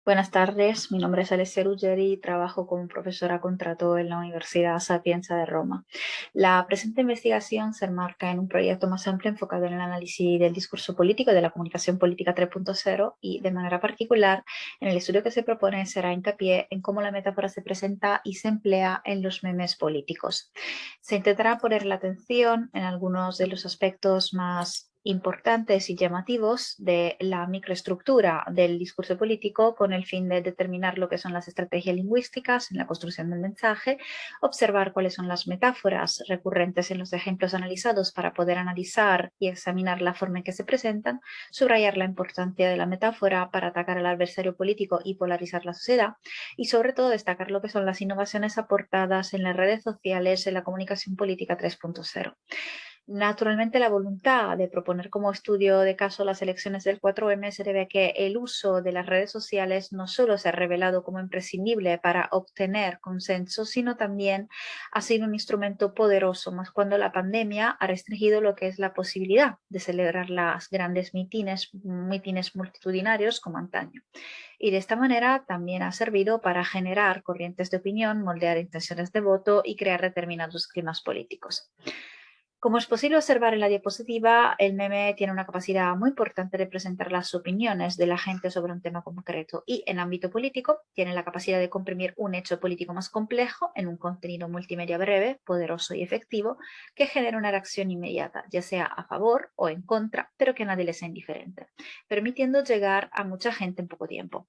Buenas tardes, mi nombre es Alessia Ruggeri y trabajo como profesora a contrato en la Universidad Sapienza de Roma. La presente investigación se enmarca en un proyecto más amplio enfocado en el análisis del discurso político y de la comunicación política 3.0 y, de manera particular, en el estudio que se propone será hincapié en cómo la metáfora se presenta y se emplea en los memes políticos. Se intentará poner la atención en algunos de los aspectos más importantes y llamativos de la microestructura del discurso político con el fin de determinar lo que son las estrategias lingüísticas en la construcción del mensaje, observar cuáles son las metáforas recurrentes en los ejemplos analizados para poder analizar y examinar la forma en que se presentan, subrayar la importancia de la metáfora para atacar al adversario político y polarizar la sociedad y sobre todo destacar lo que son las innovaciones aportadas en las redes sociales en la comunicación política 3.0. Naturalmente, la voluntad de proponer como estudio de caso las elecciones del 4M se debe a que el uso de las redes sociales no solo se ha revelado como imprescindible para obtener consenso, sino también ha sido un instrumento poderoso, más cuando la pandemia ha restringido lo que es la posibilidad de celebrar las grandes mítines multitudinarios como antaño. Y de esta manera también ha servido para generar corrientes de opinión, moldear intenciones de voto y crear determinados climas políticos. Como es posible observar en la diapositiva, el meme tiene una capacidad muy importante de presentar las opiniones de la gente sobre un tema concreto y en ámbito político tiene la capacidad de comprimir un hecho político más complejo en un contenido multimedia breve, poderoso y efectivo que genera una reacción inmediata, ya sea a favor o en contra, pero que a nadie le sea indiferente, permitiendo llegar a mucha gente en poco tiempo.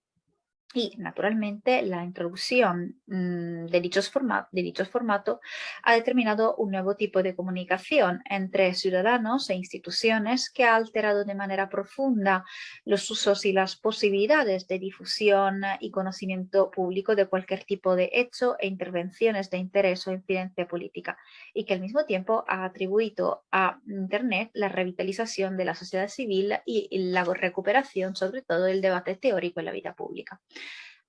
Y, naturalmente, la introducción de dichos formatos ha determinado un nuevo tipo de comunicación entre ciudadanos e instituciones que ha alterado de manera profunda los usos y las posibilidades de difusión y conocimiento público de cualquier tipo de hecho e intervenciones de interés o incidencia política, y que al mismo tiempo ha atribuido a Internet la revitalización de la sociedad civil y la recuperación, sobre todo, del debate teórico en la vida pública.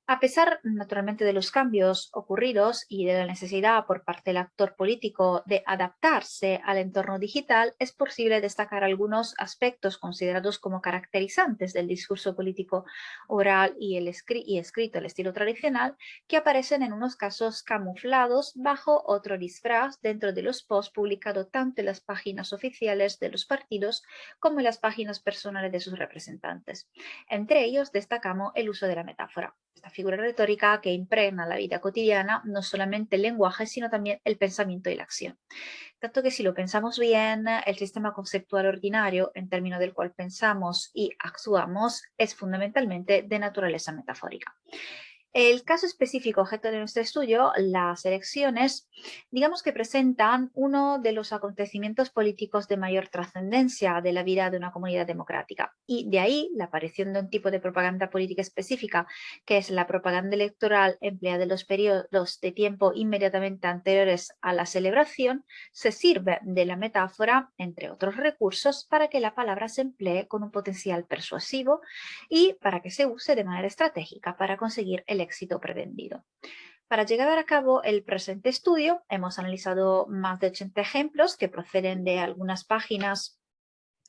A pesar, naturalmente, de los cambios ocurridos y de la necesidad por parte del actor político de adaptarse al entorno digital, es posible destacar algunos aspectos considerados como caracterizantes del discurso político oral y escrito al estilo tradicional, que aparecen en unos casos camuflados bajo otro disfraz dentro de los posts publicados tanto en las páginas oficiales de los partidos como en las páginas personales de sus representantes. Entre ellos destacamos el uso de la metáfora, esta figura retórica que impregna la vida cotidiana no solamente el lenguaje, sino también el pensamiento y la acción. Tanto que si lo pensamos bien, el sistema conceptual ordinario, en términos del cual pensamos y actuamos, es fundamentalmente de naturaleza metafórica. El caso específico objeto de nuestro estudio, las elecciones, digamos que presentan uno de los acontecimientos políticos de mayor trascendencia de la vida de una comunidad democrática. Y de ahí la aparición de un tipo de propaganda política específica, que es la propaganda electoral empleada en los periodos de tiempo inmediatamente anteriores a la celebración, se sirve de la metáfora, entre otros recursos, para que la palabra se emplee con un potencial persuasivo y para que se use de manera estratégica para conseguir el éxito pretendido. Para llevar a cabo el presente estudio, hemos analizado más de 80 ejemplos que proceden de algunas páginas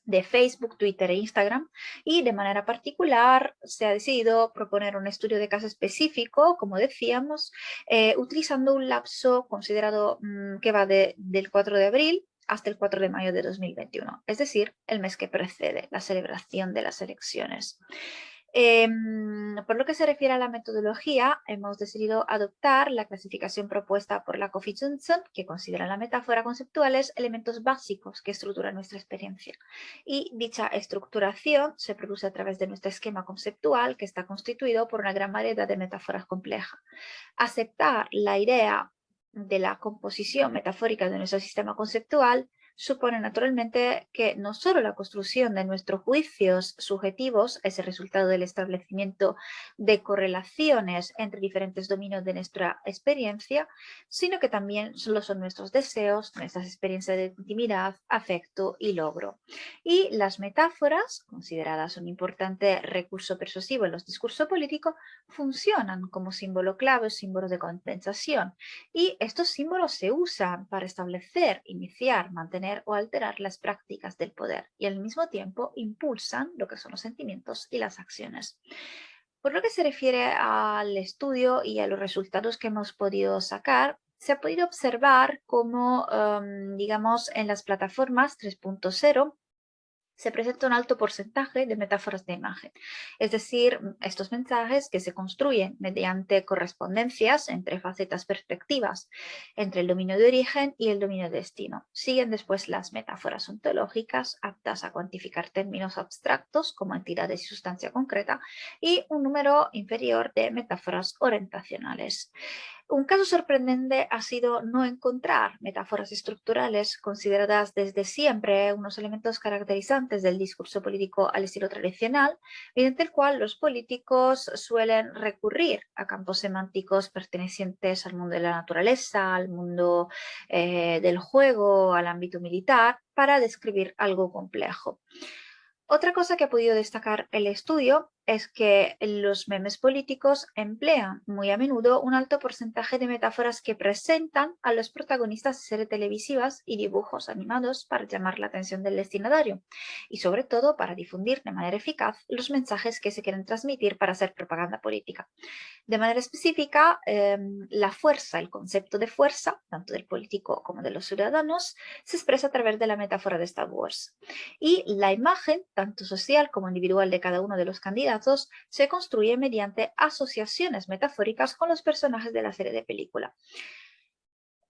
de Facebook, Twitter e Instagram, y de manera particular se ha decidido proponer un estudio de caso específico, como decíamos, utilizando un lapso considerado que va del 4 de abril hasta el 4 de mayo de 2021, es decir, el mes que precede la celebración de las elecciones. Por lo que se refiere a la metodología, hemos decidido adoptar la clasificación propuesta por la Coffey-Johnson, que considera la metáfora conceptuales elementos básicos que estructuran nuestra experiencia. Y dicha estructuración se produce a través de nuestro esquema conceptual, que está constituido por una gran variedad de metáforas complejas. Aceptar la idea de la composición metafórica de nuestro sistema conceptual supone naturalmente que no solo la construcción de nuestros juicios subjetivos es el resultado del establecimiento de correlaciones entre diferentes dominios de nuestra experiencia, sino que también solo son nuestros deseos, nuestras experiencias de intimidad, afecto y logro. Y las metáforas, consideradas un importante recurso persuasivo en los discursos políticos, funcionan como símbolo clave, símbolo de compensación, y estos símbolos se usan para establecer, iniciar, mantener o alterar las prácticas del poder y al mismo tiempo impulsan lo que son los sentimientos y las acciones. Por lo que se refiere al estudio y a los resultados que hemos podido sacar, se ha podido observar cómo, digamos, en las plataformas 3.0 se presenta un alto porcentaje de metáforas de imagen, es decir, estos mensajes que se construyen mediante correspondencias entre facetas perspectivas, entre el dominio de origen y el dominio de destino. Siguen después las metáforas ontológicas, aptas a cuantificar términos abstractos como entidades y sustancia concreta, y un número inferior de metáforas orientacionales. Un caso sorprendente ha sido no encontrar metáforas estructurales consideradas desde siempre unos elementos caracterizantes del discurso político al estilo tradicional, mediante el cual los políticos suelen recurrir a campos semánticos pertenecientes al mundo de la naturaleza, al mundo del juego, al ámbito militar, para describir algo complejo. Otra cosa que ha podido destacar el estudio es que los memes políticos emplean muy a menudo un alto porcentaje de metáforas que presentan a los protagonistas de series televisivas y dibujos animados para llamar la atención del destinatario y sobre todo para difundir de manera eficaz los mensajes que se quieren transmitir para hacer propaganda política. De manera específica, la fuerza, el concepto de fuerza, tanto del político como de los ciudadanos, se expresa a través de la metáfora de Star Wars. Y la imagen, tanto social como individual de cada uno de los candidatos, se construye mediante asociaciones metafóricas con los personajes de la serie de película.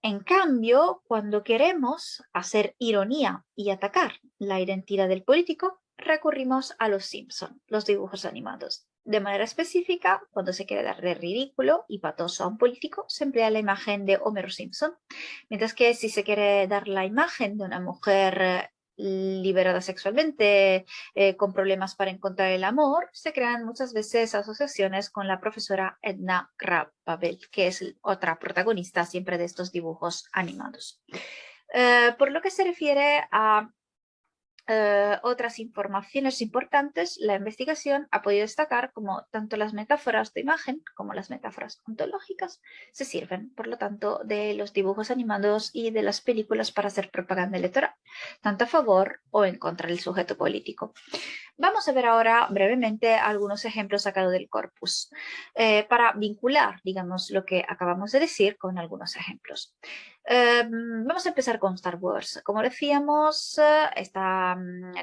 En cambio, cuando queremos hacer ironía y atacar la identidad del político, recurrimos a los Simpson, los dibujos animados. De manera específica, cuando se quiere dar de ridículo y patoso a un político, se emplea la imagen de Homer Simpson, mientras que si se quiere dar la imagen de una mujer liberada sexualmente, con problemas para encontrar el amor, se crean muchas veces asociaciones con la profesora Edna Krabappel, que es otra protagonista siempre de estos dibujos animados. Por lo que se refiere a otras informaciones importantes, la investigación ha podido destacar como tanto las metáforas de imagen como las metáforas ontológicas se sirven, por lo tanto, de los dibujos animados y de las películas para hacer propaganda electoral, tanto a favor o en contra del sujeto político. Vamos a ver ahora brevemente algunos ejemplos sacados del corpus para vincular, digamos, lo que acabamos de decir con algunos ejemplos. Vamos a empezar con Star Wars. Como decíamos, esta,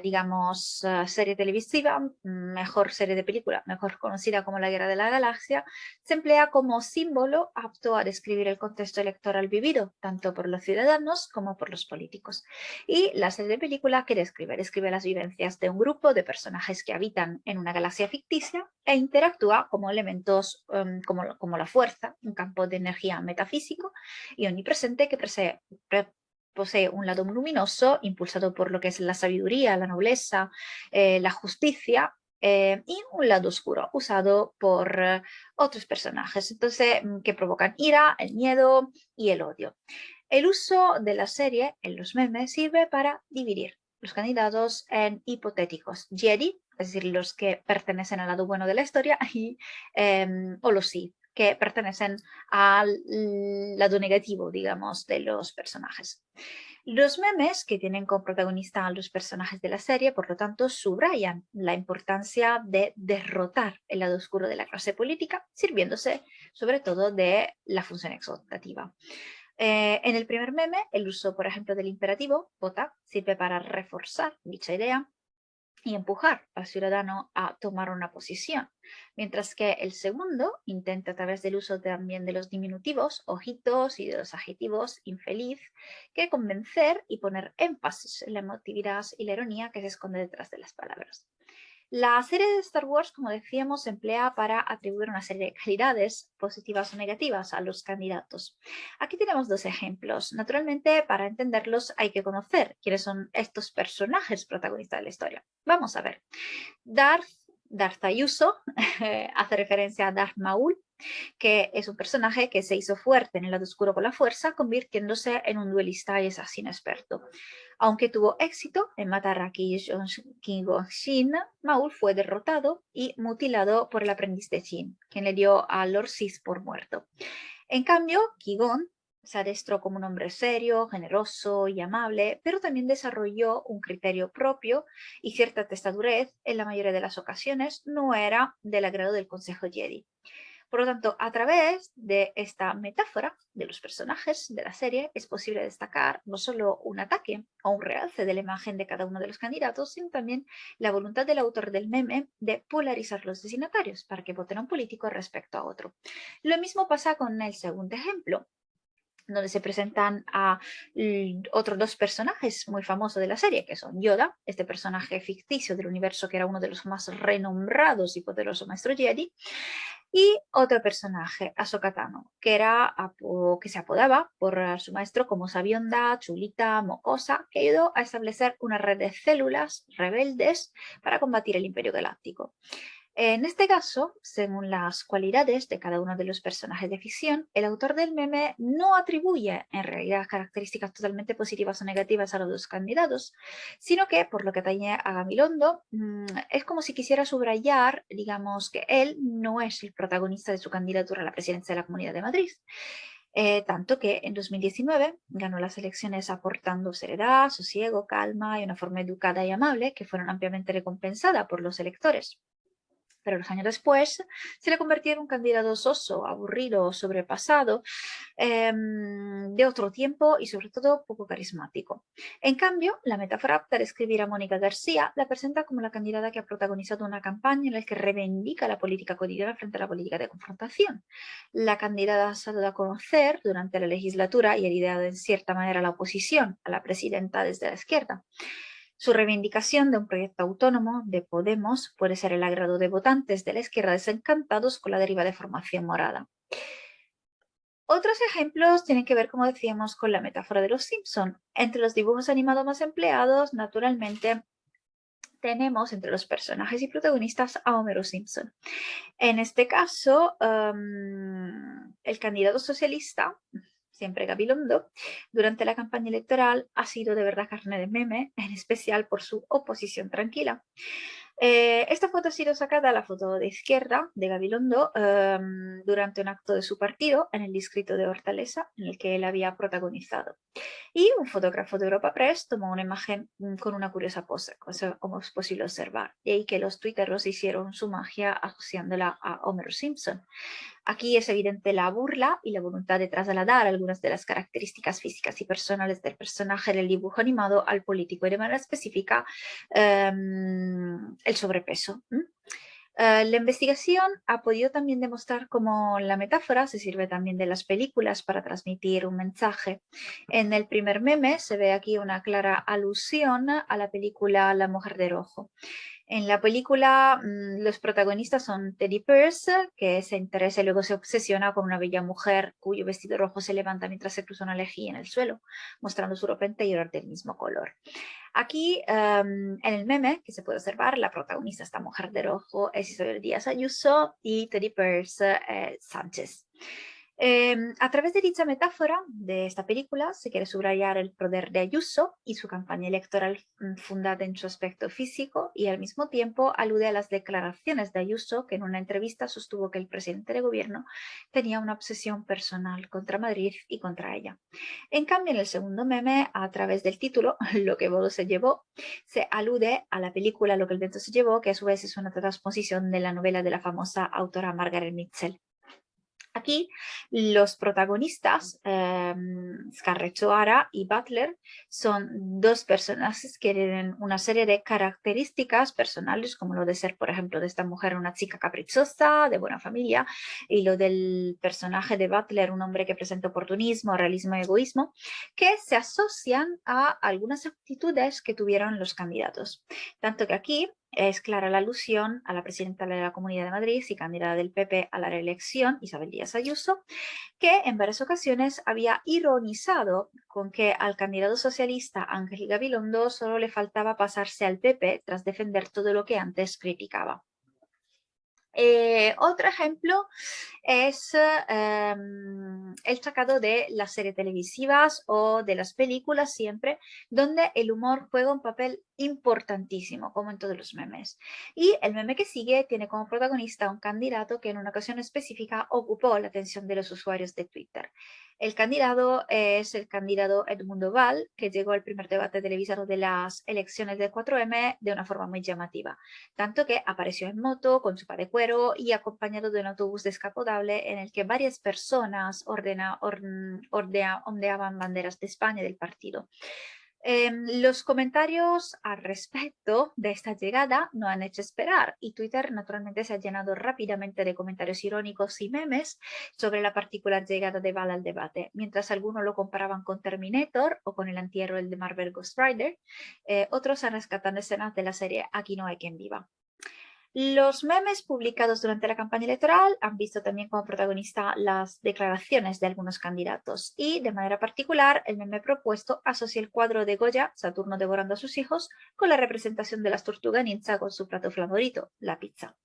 digamos, serie televisiva, mejor serie de película, mejor conocida como La Guerra de la Galaxia, se emplea como símbolo apto a describir el contexto electoral vivido, tanto por los ciudadanos como por los políticos. Y la serie de película que describe las vivencias de un grupo de personajes que habitan en una galaxia ficticia e interactúa como elementos como la fuerza, un campo de energía metafísico y omnipresente que posee un lado luminoso impulsado por lo que es la sabiduría, la nobleza, la justicia, y un lado oscuro usado por otros personajes, entonces que provocan ira, el miedo y el odio. El uso de la serie en los memes sirve para dividir los candidatos en hipotéticos Jedi, es decir, los que pertenecen al lado bueno de la historia, o los Sith, que pertenecen al lado negativo, digamos, de los personajes. Los memes que tienen como protagonista a los personajes de la serie, por lo tanto, subrayan la importancia de derrotar el lado oscuro de la clase política, sirviéndose sobre todo de la función exaltativa. En el primer meme, el uso, por ejemplo, del imperativo, vota, sirve para reforzar dicha idea y empujar al ciudadano a tomar una posición, mientras que el segundo intenta a través del uso también de los diminutivos, ojitos y de los adjetivos infeliz, que convencer y poner énfasis en la emotividad y la ironía que se esconde detrás de las palabras. La serie de Star Wars, como decíamos, se emplea para atribuir una serie de calidades positivas o negativas a los candidatos. Aquí tenemos dos ejemplos. Naturalmente, para entenderlos hay que conocer quiénes son estos personajes protagonistas de la historia. Vamos a ver. Darth Ayuso hace referencia a Darth Maul, que es un personaje que se hizo fuerte en el lado oscuro con la fuerza, convirtiéndose en un duelista y asesino experto. Aunque tuvo éxito en matar a Qui-Gon Maul fue derrotado y mutilado por el aprendiz de Jin, quien le dio a Lord Sith por muerto. En cambio, Qui-Gon Se adestró como un hombre serio, generoso y amable, pero también desarrolló un criterio propio y cierta testadurez. En la mayoría de las ocasiones no era del agrado del Consejo Jedi. Por lo tanto, a través de esta metáfora de los personajes de la serie es posible destacar no solo un ataque o un realce de la imagen de cada uno de los candidatos, sino también la voluntad del autor del meme de polarizar los destinatarios para que voten a un político respecto a otro. Lo mismo pasa con el segundo ejemplo, donde se presentan a otros dos personajes muy famosos de la serie, que son Yoda, este personaje ficticio del universo que era uno de los más renombrados y poderosos maestros Jedi, y otro personaje, Ahsoka Tano, que se apodaba por su maestro como sabionda, chulita, mocosa, que ayudó a establecer una red de células rebeldes para combatir el Imperio Galáctico. En este caso, según las cualidades de cada uno de los personajes de ficción, el autor del meme no atribuye en realidad características totalmente positivas o negativas a los dos candidatos, sino que, por lo que atañe a Gabilondo, es como si quisiera subrayar, digamos, que él no es el protagonista de su candidatura a la presidencia de la Comunidad de Madrid. Tanto que en 2019 ganó las elecciones aportando seriedad, sosiego, calma y una forma educada y amable que fueron ampliamente recompensadas por los electores. Pero los años después se le convirtió en un candidato soso, aburrido, sobrepasado, de otro tiempo y sobre todo poco carismático. En cambio, la metáfora apta de escribir a Mónica García la presenta como la candidata que ha protagonizado una campaña en la que reivindica la política cotidiana frente a la política de confrontación. La candidata ha dado a conocer durante la legislatura y ha liderado en cierta manera la oposición a la presidenta desde la izquierda. Su reivindicación de un proyecto autónomo de Podemos puede ser el agrado de votantes de la izquierda desencantados con la deriva de formación morada. Otros ejemplos tienen que ver, como decíamos, con la metáfora de los Simpson. Entre los dibujos animados más empleados, naturalmente, tenemos entre los personajes y protagonistas a Homero Simpson. En este caso, el candidato socialista, siempre Gabilondo, durante la campaña electoral ha sido de verdad carne de meme, en especial por su oposición tranquila. Esta foto ha sido sacada, la foto de izquierda de Gabilondo, durante un acto de su partido en el distrito de Hortaleza, en el que él había protagonizado. Y un fotógrafo de Europa Press tomó una imagen con una curiosa pose, como es posible observar. Y ahí que los tuiteros hicieron su magia asociándola a Homer Simpson. Aquí es evidente la burla y la voluntad de trasladar algunas de las características físicas y personales del personaje del dibujo animado al político y de manera específica el sobrepeso. La investigación ha podido también demostrar cómo la metáfora se sirve también de las películas para transmitir un mensaje. En el primer meme se ve aquí una clara alusión a la película La Mujer de Rojo. En la película los protagonistas son Teddy Pierce, que se interesa y luego se obsesiona con una bella mujer cuyo vestido rojo se levanta mientras se cruza una lejía en el suelo, mostrando su ropa interior del mismo color. Aquí, en el meme, que se puede observar, la protagonista, esta mujer de rojo, es Isabel Díaz Ayuso y Teddy Pierce Sánchez. A través de dicha metáfora de esta película se quiere subrayar el poder de Ayuso y su campaña electoral fundada en su aspecto físico y al mismo tiempo alude a las declaraciones de Ayuso, que en una entrevista sostuvo que el presidente de gobierno tenía una obsesión personal contra Madrid y contra ella. En cambio, en el segundo meme, a través del título, Lo que Bodo se llevó, se alude a la película Lo que el viento se llevó, que a su vez es una transposición de la novela de la famosa autora Margaret Mitchell. Aquí los protagonistas, Scarlett O'Hara y Butler, son dos personajes que tienen una serie de características personales, como lo de ser, por ejemplo, de esta mujer una chica caprichosa, de buena familia, y lo del personaje de Butler, un hombre que presenta oportunismo, realismo y egoísmo, que se asocian a algunas actitudes que tuvieron los candidatos. Tanto que aquí es clara la alusión a la presidenta de la Comunidad de Madrid y candidata del PP a la reelección, Isabel Díaz Ayuso, que en varias ocasiones había ironizado con que al candidato socialista Ángel Gabilondo solo le faltaba pasarse al PP tras defender todo lo que antes criticaba. Otro ejemplo es el sacado de las series televisivas o de las películas siempre, donde el humor juega un papel importantísimo, como en todos los memes. Y el meme que sigue tiene como protagonista un candidato que en una ocasión específica ocupó la atención de los usuarios de Twitter. El candidato es el candidato Edmundo Val, que llegó al primer debate televisado de las elecciones del 4M de una forma muy llamativa, tanto que apareció en moto, con chupa de cuero y acompañado de un autobús descapotable en el que varias personas ondeaban banderas de España y del partido. Los comentarios al respecto de esta llegada no han hecho esperar y Twitter naturalmente se ha llenado rápidamente de comentarios irónicos y memes sobre la particular llegada de Val al debate. Mientras algunos lo comparaban con Terminator o con el antihéroe de Marvel Ghost Rider, otros han rescatado escenas de la serie Aquí no hay quien viva. Los memes publicados durante la campaña electoral han visto también como protagonista las declaraciones de algunos candidatos y, de manera particular, el meme propuesto asocia el cuadro de Goya, Saturno devorando a sus hijos, con la representación de las tortugas ninja con su plato favorito, la pizza.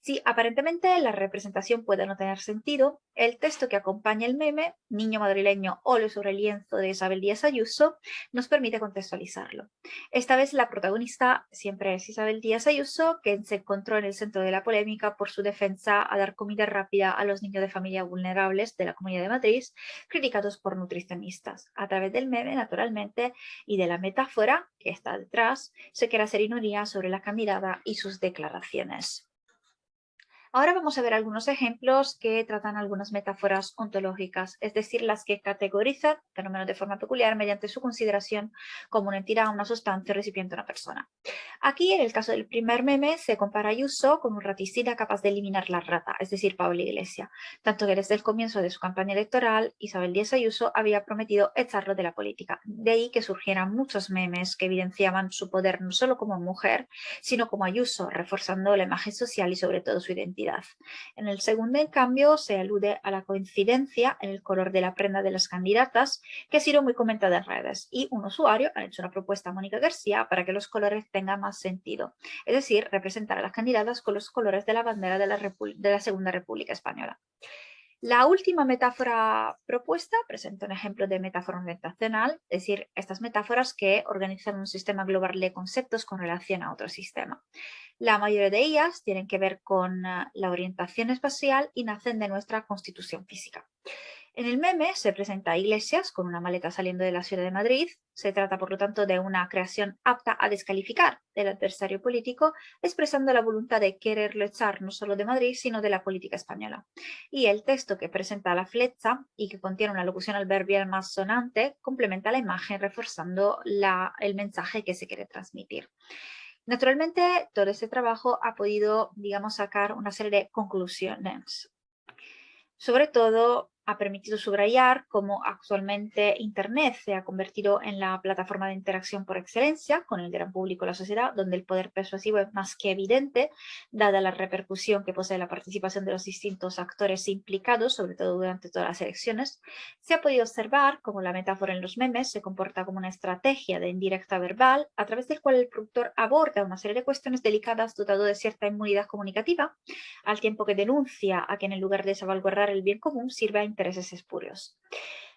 Si aparentemente la representación puede no tener sentido, el texto que acompaña el meme, Niño madrileño óleo sobre el lienzo de Isabel Díaz Ayuso, nos permite contextualizarlo. Esta vez la protagonista siempre es Isabel Díaz Ayuso, que se encontró en el centro de la polémica por su defensa a dar comida rápida a los niños de familias vulnerables de la Comunidad de Madrid, criticados por nutricionistas. A través del meme, naturalmente, y de la metáfora que está detrás, se quiere hacer ironía sobre la candidata y sus declaraciones. Ahora vamos a ver algunos ejemplos que tratan algunas metáforas ontológicas, es decir, las que categorizan fenómenos de forma peculiar mediante su consideración como una entidad, una sustancia, recipiente, una persona. Aquí, en el caso del primer meme, se compara a Ayuso con un raticida capaz de eliminar la rata, es decir, Pablo Iglesias, tanto que desde el comienzo de su campaña electoral, Isabel Díaz Ayuso había prometido echarlo de la política. De ahí que surgieran muchos memes que evidenciaban su poder no solo como mujer, sino como Ayuso, reforzando la imagen social y sobre todo su identidad. En el segundo, en cambio, se alude a la coincidencia en el color de la prenda de las candidatas, que ha sido muy comentada en redes, y un usuario ha hecho una propuesta a Mónica García para que los colores tengan más sentido, es decir, representar a las candidatas con los colores de la bandera de la Segunda República Española. La última metáfora propuesta presenta un ejemplo de metáfora orientacional, es decir, estas metáforas que organizan un sistema global de conceptos con relación a otro sistema. La mayoría de ellas tienen que ver con la orientación espacial y nacen de nuestra constitución física. En el meme se presenta a Iglesias con una maleta saliendo de la ciudad de Madrid. Se trata, por lo tanto, de una creación apta a descalificar del adversario político, expresando la voluntad de quererlo echar no solo de Madrid, sino de la política española. Y el texto que presenta la flecha y que contiene una locución adverbial más sonante complementa la imagen, reforzando el mensaje que se quiere transmitir. Naturalmente, todo este trabajo ha podido, digamos, sacar una serie de conclusiones. Sobre todo, ha permitido subrayar cómo actualmente Internet se ha convertido en la plataforma de interacción por excelencia con el gran público y la sociedad, donde el poder persuasivo es más que evidente, dada la repercusión que posee la participación de los distintos actores implicados, sobre todo durante todas las elecciones. Se ha podido observar cómo la metáfora en los memes se comporta como una estrategia de indirecta verbal, a través del cual el productor aborda una serie de cuestiones delicadas dotado de cierta inmunidad comunicativa, al tiempo que denuncia a quien en lugar de salvaguardar el bien común sirve a intereses espurios.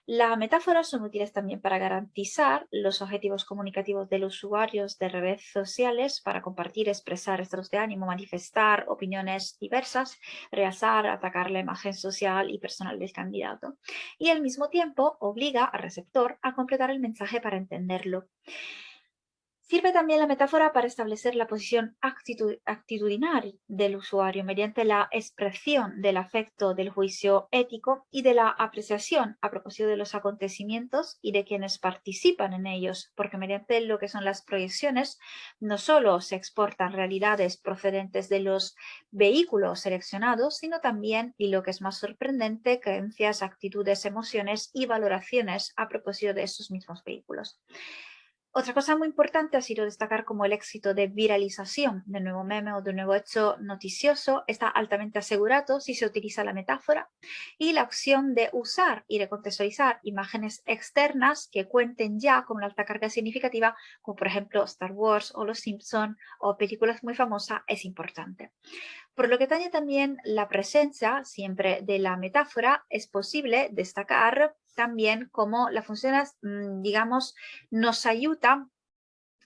Las metáforas son útiles también para garantizar los objetivos comunicativos de los usuarios de redes sociales para compartir, expresar estados de ánimo, manifestar opiniones diversas, realzar, atacar la imagen social y personal del candidato. Y al mismo tiempo obliga al receptor a completar el mensaje para entenderlo. Sirve también la metáfora para establecer la posición actitudinal del usuario mediante la expresión del afecto, del juicio ético y de la apreciación a propósito de los acontecimientos y de quienes participan en ellos, porque mediante lo que son las proyecciones no solo se exportan realidades procedentes de los vehículos seleccionados, sino también, y lo que es más sorprendente, creencias, actitudes, emociones y valoraciones a propósito de esos mismos vehículos. Otra cosa muy importante ha sido destacar cómo el éxito de viralización de un nuevo meme o de un nuevo hecho noticioso está altamente asegurado si se utiliza la metáfora y la opción de usar y de contextualizar imágenes externas que cuenten ya con una alta carga significativa, como por ejemplo Star Wars o Los Simpson o películas muy famosas, es importante. Por lo que atañe también la presencia siempre de la metáfora, es posible destacar también cómo las funciones, digamos, nos ayuda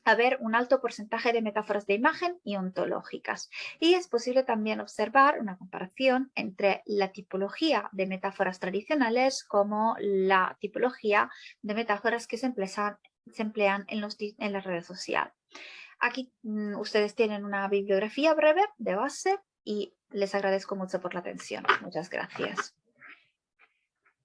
a ver un alto porcentaje de metáforas de imagen y ontológicas. Y es posible también observar una comparación entre la tipología de metáforas tradicionales como la tipología de metáforas que se emplean en las redes sociales. Aquí ustedes tienen una bibliografía breve de base y les agradezco mucho por la atención. Muchas gracias.